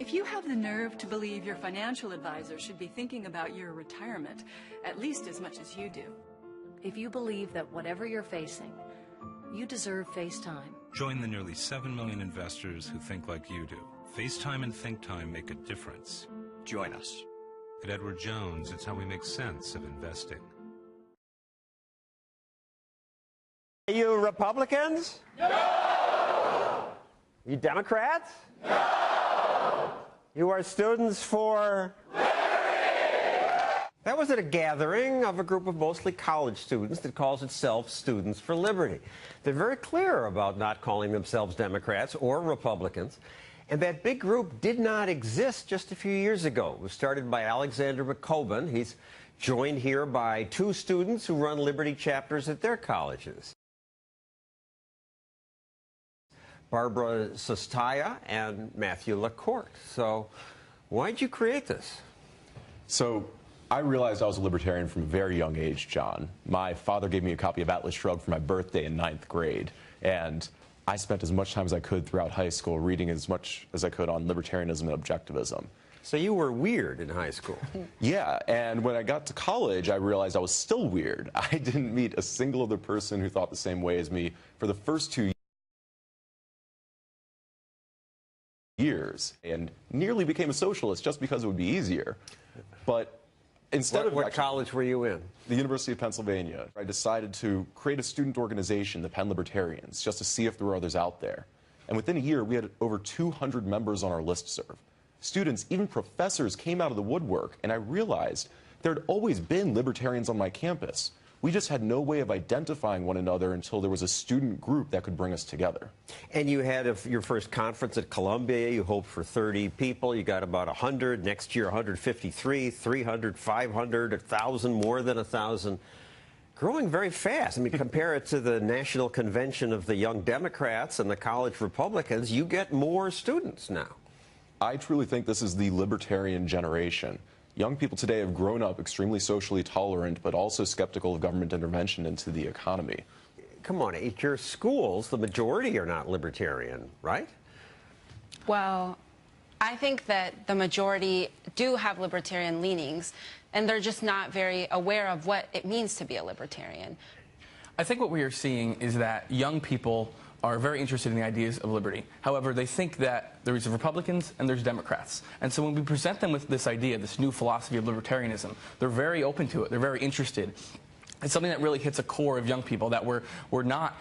If you have the nerve to believe your financial advisor should be thinking about your retirement at least as much as you do. If you believe that whatever you're facing, you deserve face time. Join the nearly 7 million investors who think like you do. Face time and think time make a difference. Join us. At Edward Jones, it's how we make sense of investing. Are you Republicans? No! You Democrats? No! You are students for liberty! That was at a gathering of a group of mostly college students that calls itself Students for Liberty. They're very clear about not calling themselves Democrats or Republicans. And that big group did not exist just a few years ago. It was started by Alexander McCoben. He's joined here by 2 students who run Liberty chapters at their colleges. Barbara Sostaya and Matthew LaCourte. So why did you create this? So I realized I was a libertarian from a very young age, John. My father gave me a copy of Atlas Shrugged for my birthday in 9th grade. And I spent as much time as I could throughout high school reading as much as I could on libertarianism and objectivism. So you were weird in high school. Yeah, and when I got to college, I realized I was still weird. I didn't meet a single other person who thought the same way as me for the first 2 years, and nearly became a socialist just because it would be easier. But instead what college were you in? The University of Pennsylvania. I decided to create a student organization, the Penn Libertarians, just to see if there were others out there. And within a year, we had over 200 members on our listserv. Students, even professors, came out of the woodwork, and I realized there had always been libertarians on my campus. We just had no way of identifying one another until there was a student group that could bring us together. And you had your first conference at Columbia. You hoped for 30 people. You got about 100. Next year, 153, 300, 500, 1,000, more than 1,000. Growing very fast. I mean, compare it to the National Convention of the Young Democrats and the College Republicans. You get more students now. I truly think this is the libertarian generation. Young people today have grown up extremely socially tolerant, but also skeptical of government intervention into the economy. Come on, at your schools, the majority are not libertarian, right? Well, I think that the majority do have libertarian leanings, and they're just not very aware of what it means to be a libertarian. I think what we are seeing is that young people are very interested in the ideas of liberty. However, they think that there's Republicans and there's Democrats. And so when we present them with this idea, this new philosophy of libertarianism, they're very open to it. They're very interested. It's something that really hits a core of young people, that we're not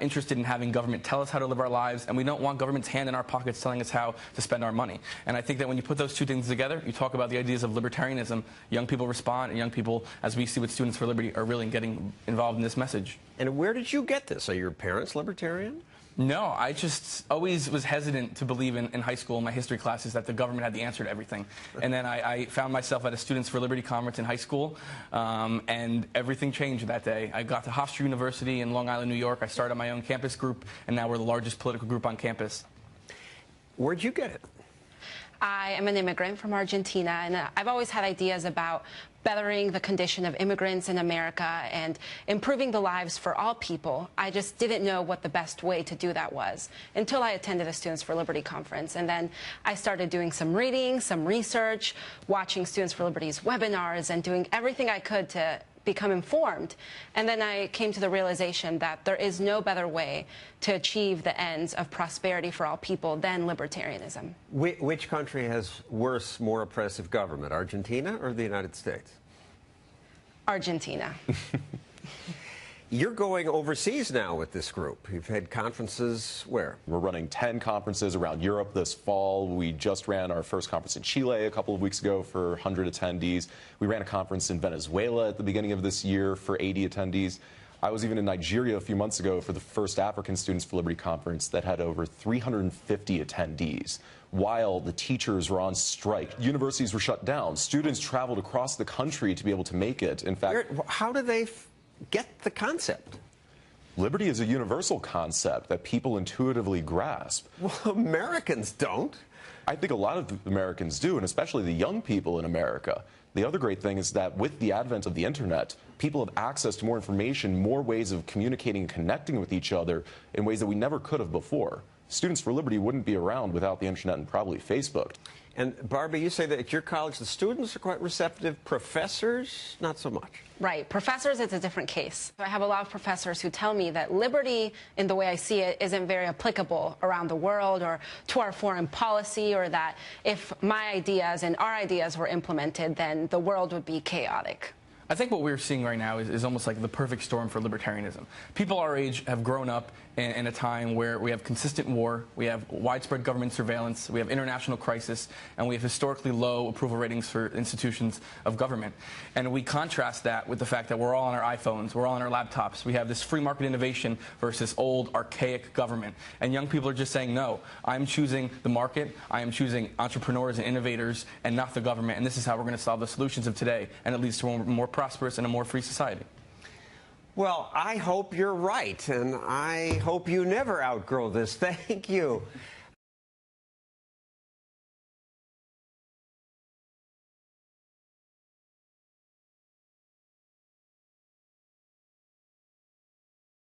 interested in having government tell us how to live our lives, and we don't want government's hand in our pockets telling us how to spend our money. And I think that when you put those two things together, you talk about the ideas of libertarianism, young people respond, and young people, as we see with Students for Liberty, are really getting involved in this message. And where did you get this? Are your parents libertarian? No, I just always was hesitant to believe in high school in my history classes that the government had the answer to everything. And then I found myself at a Students for Liberty conference in high school, and everything changed that day. I got to Hofstra University in Long Island, New York. I started my own campus group, and now we're the largest political group on campus. Where'd you get it? I am an immigrant from Argentina, and I've always had ideas about bettering the condition of immigrants in America and improving the lives for all people. I just didn't know what the best way to do that was until I attended a Students for Liberty conference. And then I started doing some reading, some research, watching Students for Liberty's webinars, and doing everything I could to become informed. And then I came to the realization that there is no better way to achieve the ends of prosperity for all people than libertarianism. Which country has worse, more oppressive government, Argentina or the United States? Argentina. You're going overseas now with this group. You've had conferences where? We're running 10 conferences around Europe this fall. We just ran our first conference in Chile a couple of weeks ago for 100 attendees. We ran a conference in Venezuela at the beginning of this year for 80 attendees. I was even in Nigeria a few months ago for the first African Students for Liberty conference that had over 350 attendees. While the teachers were on strike, universities were shut down. Students traveled across the country to be able to make it. In fact, how do they get the concept? Liberty is a universal concept that people intuitively grasp. Well, Americans don't. I think a lot of Americans do, and especially the young people in America. The other great thing is that with the advent of the internet, people have access to more information, more ways of communicating and connecting with each other in ways that we never could have before. Students for Liberty wouldn't be around without the internet and probably Facebook. And Barbara, you say that at your college the students are quite receptive, professors not so much. Right. Professors, it's a different case. I have a lot of professors who tell me that liberty, in the way I see it, isn't very applicable around the world or to our foreign policy, or that if my ideas and our ideas were implemented, then the world would be chaotic. I think what we're seeing right now is almost like the perfect storm for libertarianism. People our age have grown up in a time where we have consistent war, we have widespread government surveillance, we have international crisis, and we have historically low approval ratings for institutions of government. And we contrast that with the fact that we're all on our iPhones, we're all on our laptops. We have this free market innovation versus old, archaic government. And young people are just saying, no, I'm choosing the market, I am choosing entrepreneurs and innovators, and not the government, and this is how we're going to solve the solutions of today, and it leads to a more prosperous and a more free society. Well, I hope you're right, and I hope you never outgrow this. Thank you.